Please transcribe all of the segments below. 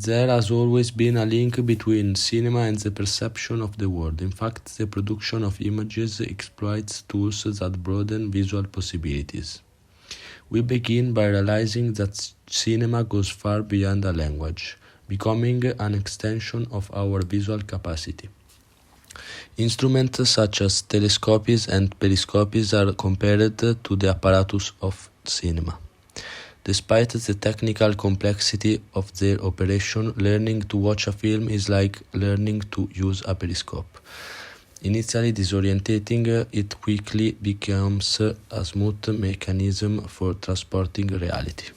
There has always been a link between cinema and the perception of the world. In fact, the production of images exploits tools that broaden visual possibilities. We begin by realizing that cinema goes far beyond a language, becoming an extension of our visual capacity. Instruments such as telescopes and periscopes are compared to the apparatus of cinema. Despite the technical complexity of their operation, learning to watch a film is like learning to use a periscope. Initially disorientating, it quickly becomes a smooth mechanism for transporting reality.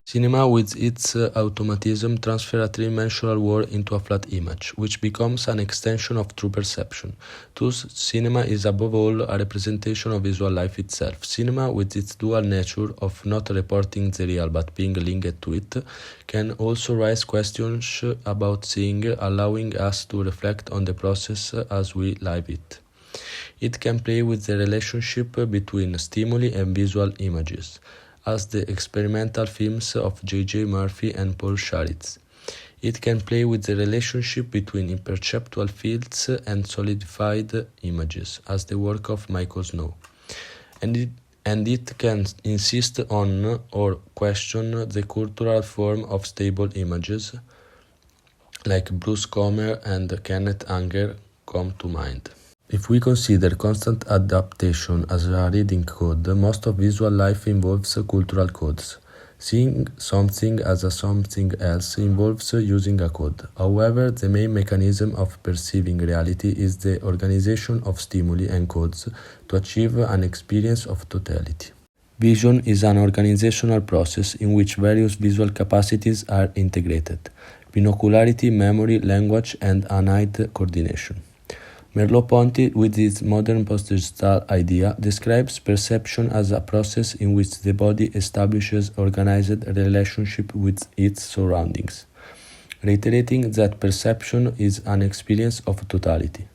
Cinema, with its automatism, transfers a three-dimensional world into a flat image, which becomes an extension of true perception. Thus, cinema is above all a representation of visual life itself. Cinema, with its dual nature of not reporting the real but being linked to it, can also raise questions about seeing, allowing us to reflect on the process as we live it. It can play with the relationship between stimuli and visual images, as the experimental films of J.J. Murphy and Paul Scharitz. It can play with the relationship between imperceptual fields and solidified images, as the work of Michael Snow. And it can insist on or question the cultural form of stable images, like Bruce Comer and Kenneth Anger come to mind. If we consider constant adaptation as a reading code, most of visual life involves cultural codes. Seeing something as a something else involves using a code. However, the main mechanism of perceiving reality is the organization of stimuli and codes to achieve an experience of totality. Vision is an organizational process in which various visual capacities are integrated: binocularity, memory, language, and hand-eye coordination. Merleau-Ponty, with its modern post-digital idea, describes perception as a process in which the body establishes organized relationship with its surroundings, reiterating that perception is an experience of totality.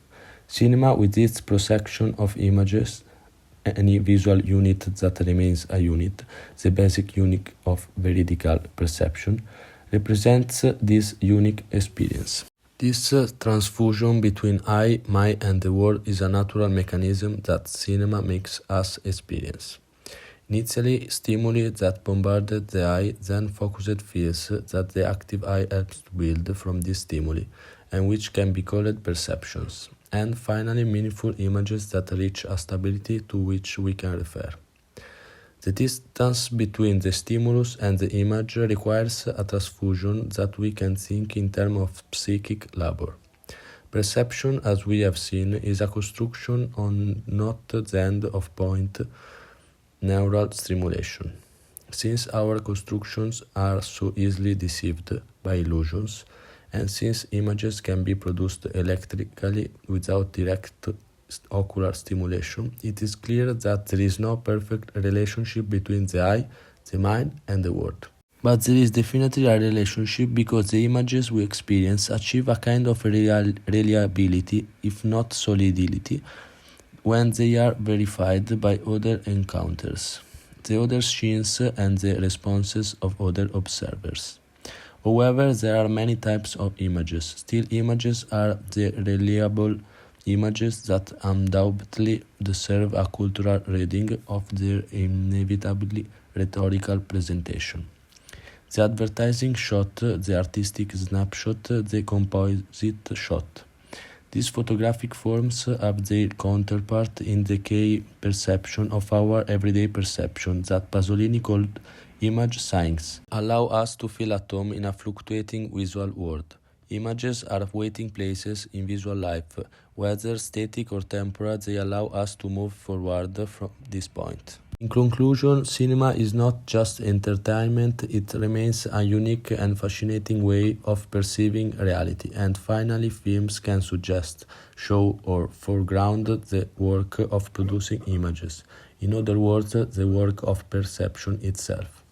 Cinema, with its projection of images, any visual unit that remains a unit, the basic unit of veridical perception, represents this unique experience. This transfusion between I, my, and the world is a natural mechanism that cinema makes us experience. Initially, stimuli that bombarded the eye, then focused fields that the active eye helps to build from these stimuli, and which can be called perceptions, and finally meaningful images that reach a stability to which we can refer. The distance between the stimulus and the image requires a transfusion that we can think in terms of psychic labor. Perception, as we have seen, is a construction on not the end of point neural stimulation. Since our constructions are so easily deceived by illusions, and since images can be produced electrically without direct ocular stimulation, it is clear that there is no perfect relationship between the eye, the mind, and the world. But there is definitely a relationship because the images we experience achieve a kind of reliability, if not solidity, when they are verified by other encounters, the other scenes, and the responses of other observers. However, there are many types of images. Still images are the reliable images that undoubtedly deserve a cultural reading of their inevitably rhetorical presentation. The advertising shot, the artistic snapshot, the composite shot. These photographic forms have their counterpart in the key perception of our everyday perception that Pasolini called image science, allow us to feel at home in a fluctuating visual world. Images are waiting places in visual life. Whether static or temporal, they allow us to move forward from this point. In conclusion, cinema is not just entertainment, it remains a unique and fascinating way of perceiving reality. And finally, films can suggest, show, or foreground the work of producing images. In other words, the work of perception itself.